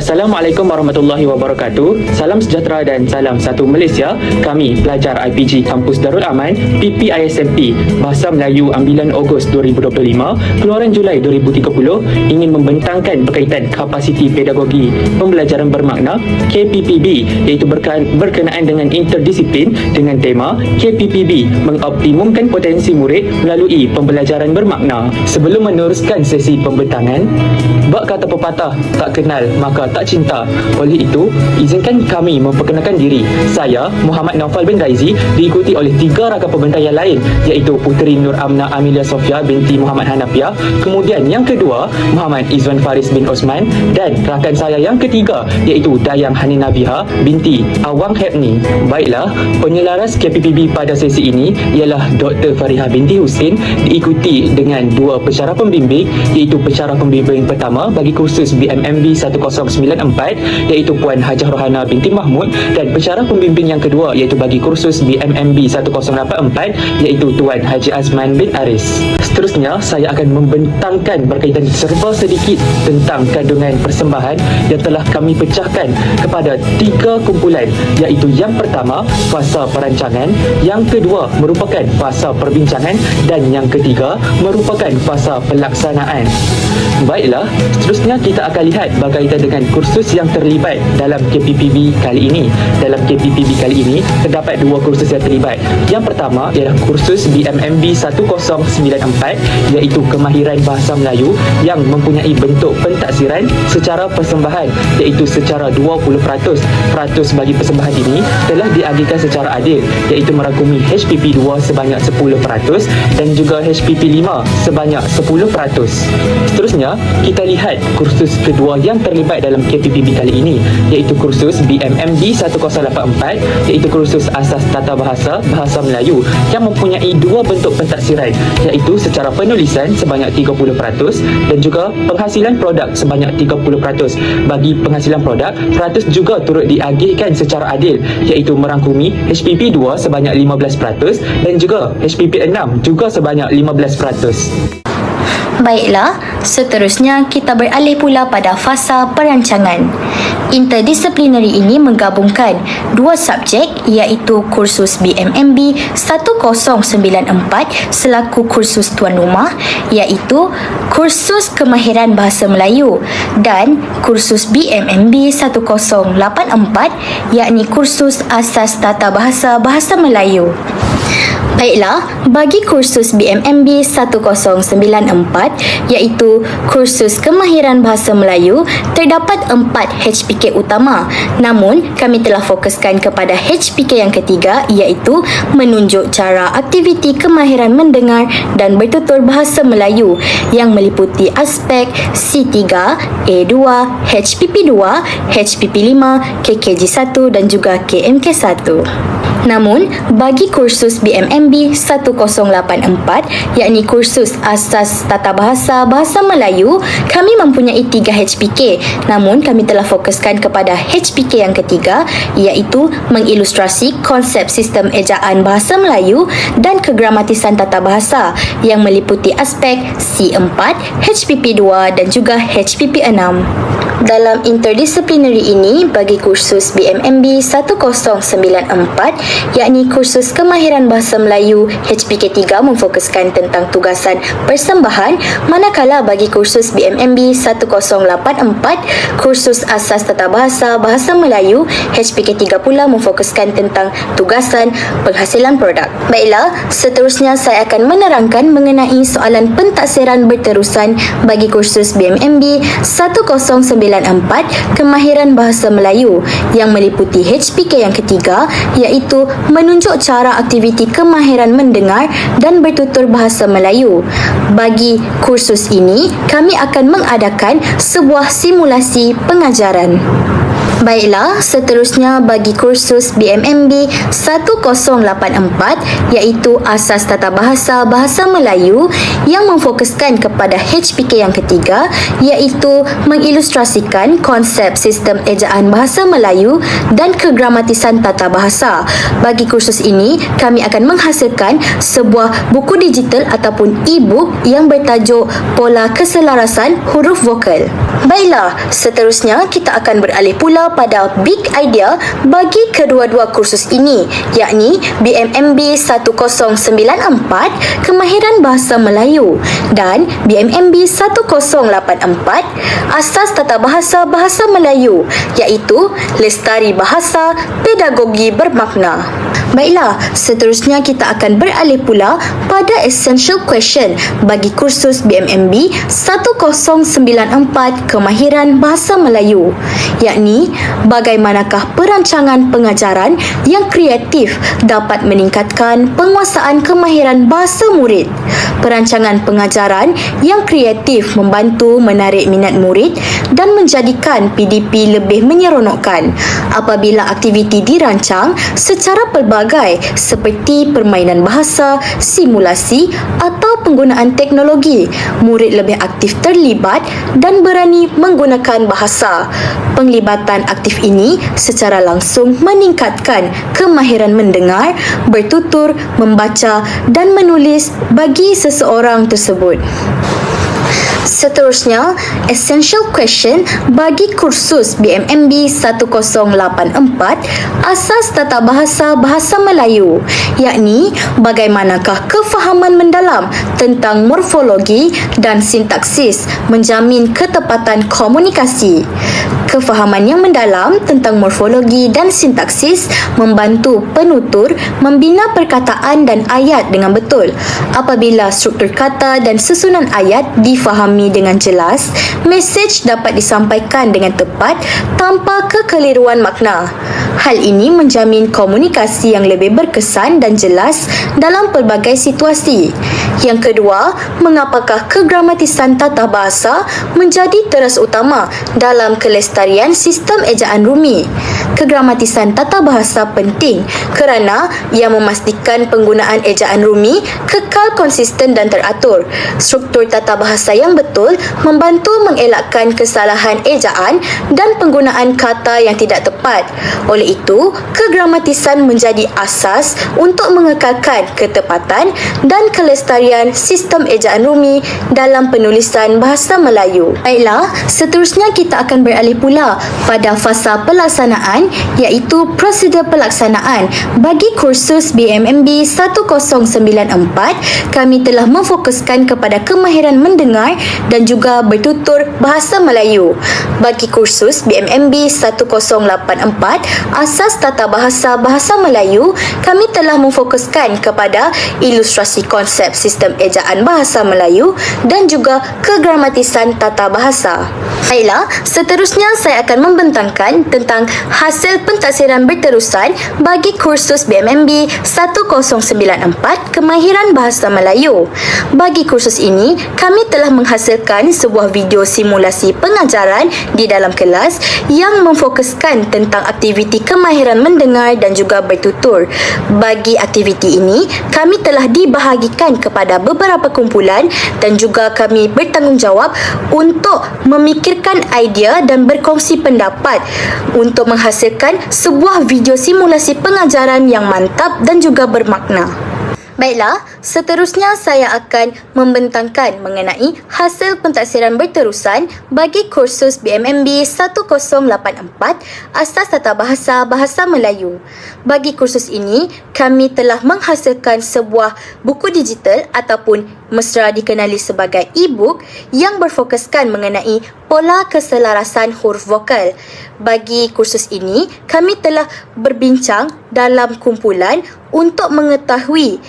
Assalamualaikum warahmatullahi wabarakatuh. Salam sejahtera dan salam satu Malaysia. Kami pelajar IPG Kampus Darul Aman PPISMP Bahasa Melayu Ambilan Ogos 2025 Keluaran Julai 2030 ingin membentangkan berkaitan kapasiti pedagogi pembelajaran bermakna KPPB, iaitu berkenaan dengan interdisiplin dengan tema KPPB mengoptimumkan potensi murid melalui pembelajaran bermakna. Sebelum meneruskan sesi pembentangan, bak kata pepatah, tak kenal maka tak cinta. Oleh itu, izinkan kami memperkenalkan diri. Saya, Muhammad Naufal bin Raizi, diikuti oleh 3 rakan pembentang yang lain, iaitu Puteri Nur Amna Amelia Sofia binti Muhammad Hanafiah. Kemudian yang kedua, Muhammad Izwan Faris bin Osman. Dan rakan saya yang ketiga, iaitu Dayang Hanina Biha binti Awang Hebni. Baiklah, penyelaras KPPB pada sesi ini ialah Dr. Fariha binti Husin, diikuti dengan 2 pensyarah pembimbing, iaitu pensyarah pembimbing pertama bagi kursus BMMB 1094 iaitu Puan Hajah Rohana binti Mahmud, dan pensyarah pembimbing yang kedua iaitu bagi kursus BMMB 1084 iaitu Tuan Haji Azman bin Aris. Seterusnya, saya akan membentangkan berkaitan serba sedikit tentang kandungan persembahan yang telah kami pecahkan kepada 3 kumpulan, iaitu yang pertama fasa perancangan, yang kedua merupakan fasa perbincangan, dan yang ketiga merupakan fasa pelaksanaan. Baiklah, seterusnya kita akan lihat berkaitan dengan kursus yang terlibat dalam KPPB kali ini. Dalam KPPB kali ini, terdapat 2 kursus yang terlibat. Yang pertama ialah kursus BMMB 1094 iaitu kemahiran bahasa Melayu yang mempunyai bentuk pentaksiran secara persembahan, iaitu secara 20%. Peratus bagi persembahan ini telah diagihkan secara adil, iaitu merangkumi HPP 2 sebanyak 10% dan juga HPP 5 sebanyak 10%. Seterusnya, kita lihat kursus kedua yang terlibat dalam KPPB kali ini, iaitu kursus BMMB 1084 iaitu kursus asas tata bahasa Bahasa Melayu yang mempunyai 2 bentuk pentaksiran, iaitu secara penulisan sebanyak 30% dan juga penghasilan produk sebanyak 30%. Bagi penghasilan produk, peratus juga turut diagihkan secara adil, iaitu merangkumi HPP 2 sebanyak 15% dan juga HPP 6 juga sebanyak 15%. Baiklah, seterusnya kita beralih pula pada fasa perancangan. Interdisciplinary ini menggabungkan 2 subjek, iaitu kursus BMMB 1094 selaku kursus tuan rumah, iaitu kursus kemahiran bahasa Melayu, dan kursus BMMB 1084 yakni kursus asas tata bahasa Bahasa Melayu. Baiklah, bagi kursus BMMB 1094 iaitu kursus kemahiran bahasa Melayu, terdapat 4 HPK utama. Namun, kami telah fokuskan kepada HPK yang ketiga, iaitu menunjuk cara aktiviti kemahiran mendengar dan bertutur bahasa Melayu yang meliputi aspek C3, A2, HPP 2, HPP 5, KKJ 1 dan juga KMK 1. Namun, bagi kursus BMMB 1084, yakni kursus asas tata bahasa Bahasa Melayu, kami mempunyai 3 HPK. Namun, kami telah fokuskan kepada HPK yang ketiga, iaitu mengilustrasi konsep sistem ejaan Bahasa Melayu dan kegramatisan tata bahasa yang meliputi aspek C4, HPP 2 dan juga HPP 6. Dalam interdisciplinary ini, bagi kursus BMMB 1094, yakni kursus kemahiran bahasa Melayu, HPK 3 memfokuskan tentang tugasan persembahan, manakala bagi kursus BMMB 1084, kursus asas tata bahasa Bahasa Melayu, HPK 3 pula memfokuskan tentang tugasan penghasilan produk. Baiklah, seterusnya saya akan menerangkan mengenai soalan pentaksiran berterusan bagi kursus BMMB 1094 kemahiran bahasa Melayu yang meliputi HPK yang ketiga, iaitu menunjuk cara aktiviti kemahiran mendengar dan bertutur bahasa Melayu. Bagi kursus ini, kami akan mengadakan sebuah simulasi pengajaran. Baiklah, seterusnya bagi kursus BMMB 1084 iaitu Asas Tata Bahasa Bahasa Melayu yang memfokuskan kepada HPK yang ketiga iaitu mengilustrasikan konsep sistem ejaan bahasa Melayu dan kegramatisan tata bahasa. Bagi kursus ini, kami akan menghasilkan sebuah buku digital ataupun e-book yang bertajuk Pola Keselarasan Huruf Vokal. Baiklah, seterusnya kita akan beralih pula pada big idea bagi kedua-dua kursus ini, yakni BMMB 1094 Kemahiran Bahasa Melayu dan BMMB 1084 Asas Tata Bahasa Bahasa Melayu, iaitu Lestari Bahasa Pedagogi Bermakna. Baiklah, seterusnya kita akan beralih pula pada essential question bagi kursus BMMB 1094 Kemahiran Bahasa Melayu, yakni bagaimanakah perancangan pengajaran yang kreatif dapat meningkatkan penguasaan kemahiran bahasa murid. Perancangan pengajaran yang kreatif membantu menarik minat murid dan menjadikan PDP lebih menyeronokkan apabila aktiviti dirancang secara pelbagai seperti permainan bahasa, simulasi atau penggunaan teknologi. Murid lebih aktif terlibat dan berani menggunakan bahasa. Penglibatan aktif ini secara langsung meningkatkan kemahiran mendengar, bertutur, membaca dan menulis bagi seseorang tersebut. Seterusnya, essential question bagi kursus BMMB 1084 Asas Tata Bahasa Bahasa Melayu, yakni bagaimanakah kefahaman mendalam tentang morfologi dan sintaksis menjamin ketepatan komunikasi. Kefahaman yang mendalam tentang morfologi dan sintaksis membantu penutur membina perkataan dan ayat dengan betul. Apabila struktur kata dan susunan ayat difahami dengan jelas, mesej dapat disampaikan dengan tepat tanpa kekeliruan makna. Hal ini menjamin komunikasi yang lebih berkesan dan jelas dalam pelbagai situasi. Yang kedua, mengapakah kegramatisan tata bahasa menjadi teras utama dalam kelestarian sistem ejaan Rumi? Kegramatisan tata bahasa penting kerana ia memastikan penggunaan ejaan Rumi kekal konsisten dan teratur. Struktur tata bahasa yang betul membantu mengelakkan kesalahan ejaan dan penggunaan kata yang tidak tepat. Oleh itu, kegramatisan menjadi asas untuk mengekalkan ketepatan dan kelestarian sistem ejaan Rumi dalam penulisan bahasa Melayu. Baiklah, seterusnya kita akan beralih pula pada fasa pelaksanaan iaitu prosedur pelaksanaan. Bagi kursus BMMB 1094, kami telah memfokuskan kepada kemahiran mendengar dan juga bertutur bahasa Melayu. Bagi kursus BMMB 1084 Asas Tata Bahasa Bahasa Melayu, kami telah memfokuskan kepada ilustrasi konsep sistem ejaan bahasa Melayu dan juga kegramatisan tata bahasa. Baiklah, seterusnya saya akan membentangkan tentang hasil pentaksiran berterusan bagi kursus BMMB 1094 Kemahiran Bahasa Melayu. Bagi kursus ini, kami telah menghasilkan sebuah video simulasi pengajaran di dalam kelas yang memfokuskan tentang aktiviti kemahiran mendengar dan juga bertutur. Bagi aktiviti ini, kami telah dibahagikan kepada beberapa kumpulan dan juga kami bertanggungjawab untuk memikirkan idea dan berkongsi pendapat untuk menghasilkan sebuah video simulasi pengajaran yang mantap dan juga bermakna. Baiklah, seterusnya saya akan membentangkan mengenai hasil pentaksiran berterusan bagi kursus BMMB 1084 Asas Tata Bahasa Bahasa Melayu. Bagi kursus ini, kami telah menghasilkan sebuah buku digital ataupun mesra dikenali sebagai e-book yang berfokuskan mengenai pola keselarasan huruf vokal. Bagi kursus ini, kami telah berbincang dalam kumpulan untuk mengetahui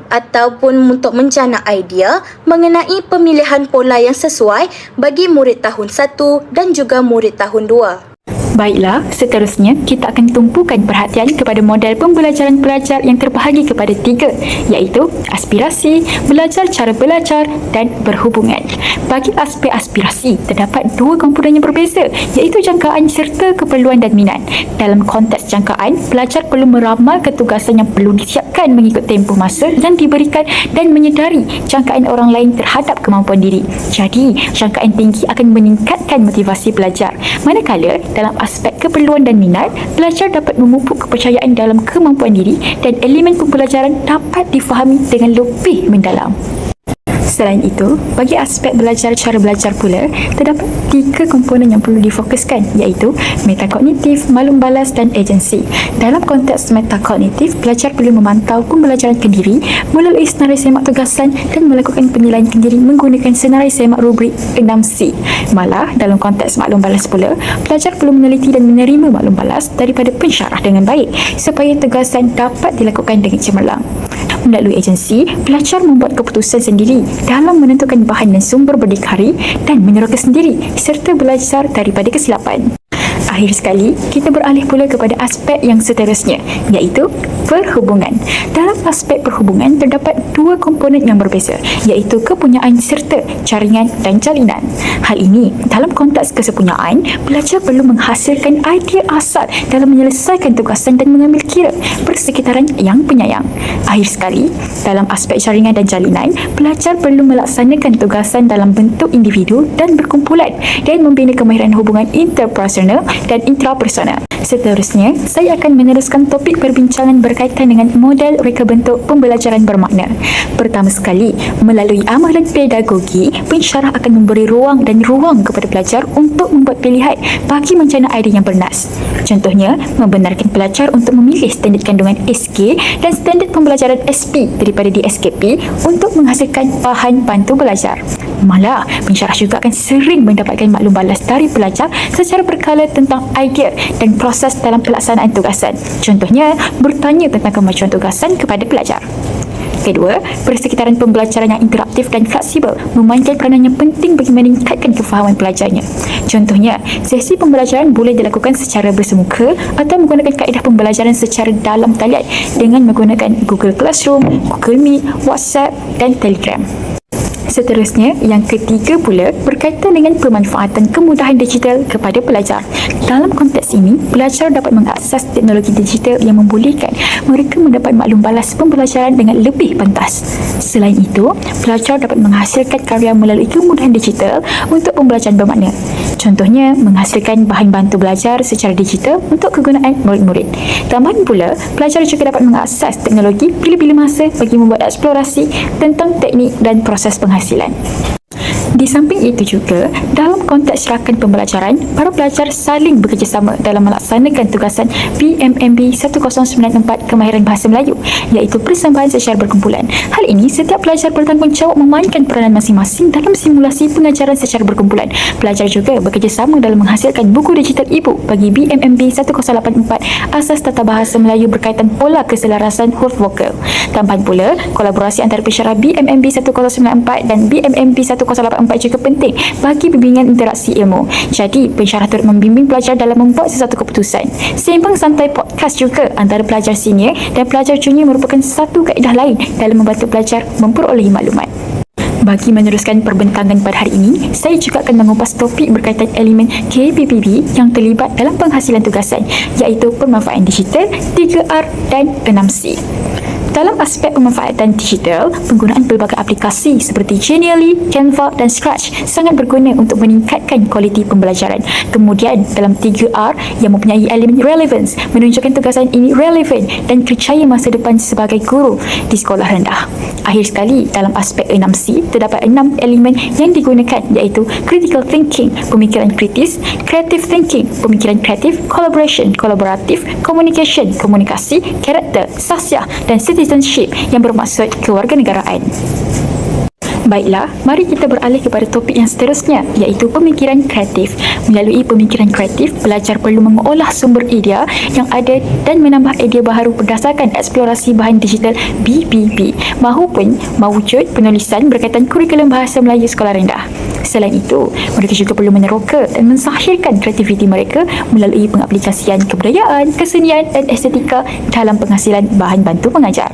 ataupun untuk menjana idea mengenai pemilihan pola yang sesuai bagi murid tahun 1 dan juga murid tahun 2. Baiklah, seterusnya kita akan tumpukan perhatian kepada model pembelajaran pelajar yang terbahagi kepada 3, iaitu aspirasi, belajar cara belajar dan berhubungan. Bagi aspek aspirasi, terdapat 2 komponen yang berbeza, iaitu jangkaan serta keperluan dan minat. Dalam konteks jangkaan, pelajar perlu meramal ketugasan yang perlu disiapkan mengikut tempoh masa yang diberikan dan menyedari jangkaan orang lain terhadap kemampuan diri. Jadi, jangkaan tinggi akan meningkatkan motivasi pelajar. Manakala, dalam aspek keperluan dan minat, pelajar dapat memupuk kepercayaan dalam kemampuan diri dan elemen pembelajaran dapat difahami dengan lebih mendalam. Selain itu, bagi aspek belajar cara belajar pula, terdapat 3 komponen yang perlu difokuskan, iaitu metakognitif, maklum balas dan agensi. Dalam konteks metakognitif, pelajar perlu memantau pembelajaran kendiri melalui senarai semak tugasan dan melakukan penilaian kendiri menggunakan senarai semak rubrik 6C. Malah, dalam konteks maklum balas pula, pelajar perlu meneliti dan menerima maklum balas daripada pensyarah dengan baik supaya tugasan dapat dilakukan dengan cemerlang. Melalui agensi, pelajar membuat keputusan sendiri dalam menentukan bahan dan sumber berdikari dan meneroka sendiri serta belajar daripada kesilapan. Akhir sekali, kita beralih pula kepada aspek yang seterusnya, iaitu perhubungan. Dalam aspek perhubungan, terdapat 2 komponen yang berbeza, iaitu kepunyaan serta jaringan dan jalinan. Hal ini, dalam konteks kesepunyaan, pelajar perlu menghasilkan idea asal dalam menyelesaikan tugasan dan mengambil kira persekitaran yang penyayang. Akhir sekali, dalam aspek jaringan dan jalinan, pelajar perlu melaksanakan tugasan dalam bentuk individu dan berkumpulan dan membina kemahiran hubungan interpersonal dan intrapersonal. Seterusnya, saya akan meneruskan topik perbincangan berkaitan dengan model reka bentuk pembelajaran bermakna. Pertama sekali, melalui amalan pedagogi, pensyarah akan memberi ruang kepada pelajar untuk membuat pilihan bagi mencana idea yang bernas. Contohnya, membenarkan pelajar untuk memilih standard kandungan SK dan standard pembelajaran SP daripada DSKP untuk menghasilkan bahan bantu belajar. Malah, pensyarah juga akan sering mendapatkan maklum balas dari pelajar secara berkala tentang idea dan proses dalam pelaksanaan tugasan. Contohnya, bertanya tentang kemajuan tugasan kepada pelajar. Kedua, persekitaran pembelajaran yang interaktif dan fleksibel memainkan peranan yang penting bagi meningkatkan kefahaman pelajarnya. Contohnya, sesi pembelajaran boleh dilakukan secara bersemuka atau menggunakan kaedah pembelajaran secara dalam talian dengan menggunakan Google Classroom, Google Meet, WhatsApp dan Telegram. Seterusnya, yang ketiga pula berkaitan dengan pemanfaatan kemudahan digital kepada pelajar. Dalam konteks ini, pelajar dapat mengakses teknologi digital yang membolehkan mereka mendapat maklum balas pembelajaran dengan lebih pantas. Selain itu, pelajar dapat menghasilkan karya melalui kemudahan digital untuk pembelajaran bermakna. Contohnya, menghasilkan bahan bantu belajar secara digital untuk kegunaan murid-murid. Tambahan pula, pelajar juga dapat mengakses teknologi bila-bila masa bagi membuat eksplorasi tentang teknik dan proses penghasilan. Di samping itu juga, dalam konteks rakan pembelajaran, para pelajar saling bekerjasama dalam melaksanakan tugasan BMMB 1094 Kemahiran Bahasa Melayu, iaitu persembahan secara berkumpulan. Hal ini, setiap pelajar bertanggungjawab memainkan peranan masing-masing dalam simulasi pengajaran secara berkumpulan. Pelajar juga bekerjasama dalam menghasilkan buku digital e-book bagi BMMB 1084 Asas Tata Bahasa Melayu berkaitan pola keselarasan huruf vokal. Tambahan pula, kolaborasi antara pensyarah BMMB 1094 dan BMMB 1084 juga penting bagi bimbingan interaksi ilmu. Jadi, pensyarah turut membimbing pelajar dalam membuat sesuatu keputusan. Seimbang santai podcast juga antara pelajar senior dan pelajar junior merupakan satu kaedah lain dalam membantu pelajar memperolehi maklumat. Bagi meneruskan perbincangan pada hari ini, saya juga akan mengupas topik berkaitan elemen KPPB yang terlibat dalam penghasilan tugasan, iaitu pemanfaatan digital, 3R dan 6C. Dalam aspek pemanfaatan digital, penggunaan pelbagai aplikasi seperti Genially, Canva dan Scratch sangat berguna untuk meningkatkan kualiti pembelajaran. Kemudian, dalam 3R yang mempunyai elemen relevance, menunjukkan tugasan ini relevan dan percaya masa depan sebagai guru di sekolah rendah. Akhir sekali, dalam aspek 6C, terdapat 6 elemen yang digunakan, iaitu critical thinking, pemikiran kritis, creative thinking, pemikiran kreatif, collaboration, kolaboratif, communication, komunikasi, karakter, sahsiah dan citizenship yang bermaksud kewarganegaraan. Baiklah, mari kita beralih kepada topik yang seterusnya, iaitu pemikiran kreatif. Melalui pemikiran kreatif, pelajar perlu mengolah sumber idea yang ada dan menambah idea baharu berdasarkan eksplorasi bahan digital BBB mahupun mewujud penulisan berkaitan kurikulum bahasa Melayu sekolah rendah. Selain itu, mereka juga perlu meneroka dan mensahirkan kreativiti mereka melalui pengaplikasian kebudayaan, kesenian dan estetika dalam penghasilan bahan bantu pengajar.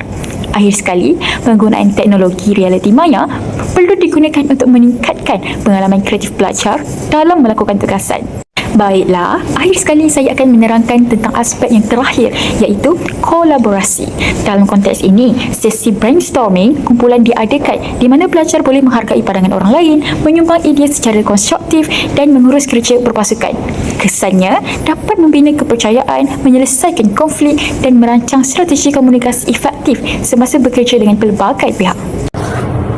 Akhir sekali, penggunaan teknologi realiti maya perlu digunakan untuk meningkatkan pengalaman kreatif pelajar dalam melakukan tugasan. Baiklah, akhir sekali saya akan menerangkan tentang aspek yang terakhir, iaitu kolaborasi. Dalam konteks ini, sesi brainstorming kumpulan diadakan di mana pelajar boleh menghargai pandangan orang lain, menyumbang idea secara konstruktif dan mengurus kerja berpasukan. Kesannya dapat membina kepercayaan, menyelesaikan konflik dan merancang strategi komunikasi efektif semasa bekerja dengan pelbagai pihak.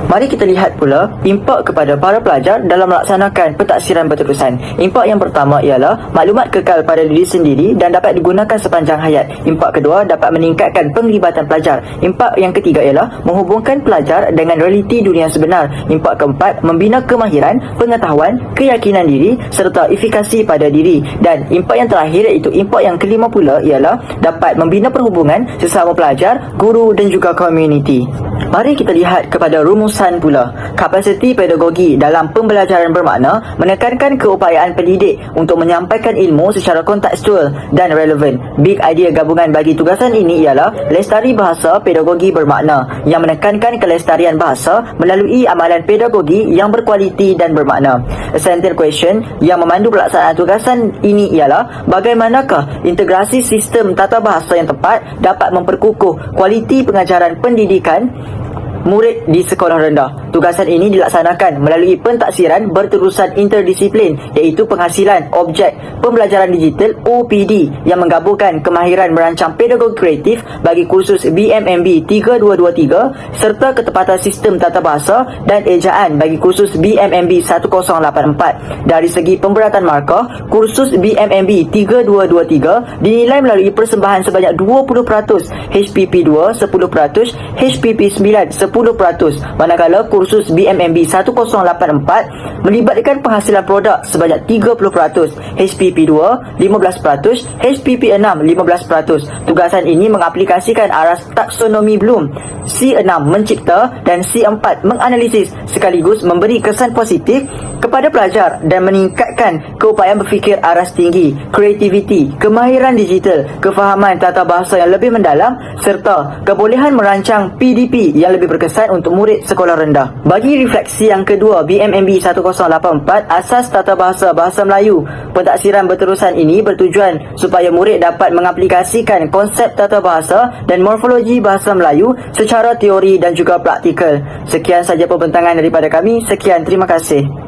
Mari kita lihat pula impak kepada para pelajar dalam melaksanakan pentaksiran berterusan. Impak yang pertama ialah maklumat kekal pada diri sendiri dan dapat digunakan sepanjang hayat. Impak kedua dapat meningkatkan penglibatan pelajar. Impak yang ketiga ialah menghubungkan pelajar dengan realiti dunia sebenar. Impak keempat, membina kemahiran, pengetahuan, keyakinan diri serta efikasi pada diri. Dan impak yang terakhir iaitu impak yang kelima pula ialah dapat membina perhubungan sesama pelajar, guru dan juga komuniti. Mari kita lihat kepada rumusan pula. Kapasiti pedagogi dalam pembelajaran bermakna menekankan keupayaan pendidik untuk menyampaikan ilmu secara kontekstual dan relevan. Big idea gabungan bagi tugasan ini ialah lestari bahasa pedagogi bermakna yang menekankan kelestarian bahasa melalui amalan pedagogi yang berkualiti dan bermakna. Essential question yang memandu pelaksanaan tugasan ini ialah bagaimanakah integrasi sistem tata bahasa yang tepat dapat memperkukuh kualiti pengajaran pendidikan murid di sekolah rendah. Tugasan ini dilaksanakan melalui pentaksiran berterusan interdisiplin iaitu penghasilan objek pembelajaran digital OPD yang menggabungkan kemahiran merancang pedagogi kreatif bagi kursus BMMB 3223 serta ketepatan sistem tata bahasa dan ejaan bagi kursus BMMB 1084. Dari segi pemberatan markah, kursus BMMB 3223 dinilai melalui persembahan sebanyak 20%, HPP 2 10%, HPP 9 10%, manakala kursus BMMB 1084 melibatkan penghasilan produk sebanyak 30%, HPP 2 15%, HPP 6 15%. Tugasan ini mengaplikasikan aras taksonomi Bloom, C6 mencipta dan C4 menganalisis sekaligus memberi kesan positif kepada pelajar dan meningkatkan keupayaan berfikir aras tinggi, kreativiti, kemahiran digital, kefahaman tata bahasa yang lebih mendalam serta kebolehan merancang PDP yang lebih berkesan untuk murid sekolah rendah. Bagi refleksi yang kedua BMMB 1084 Asas Tata Bahasa Bahasa Melayu, pentaksiran berterusan ini bertujuan supaya murid dapat mengaplikasikan konsep tata bahasa dan morfologi bahasa Melayu secara teori dan juga praktikal. Sekian saja pembentangan daripada kami. Sekian, terima kasih.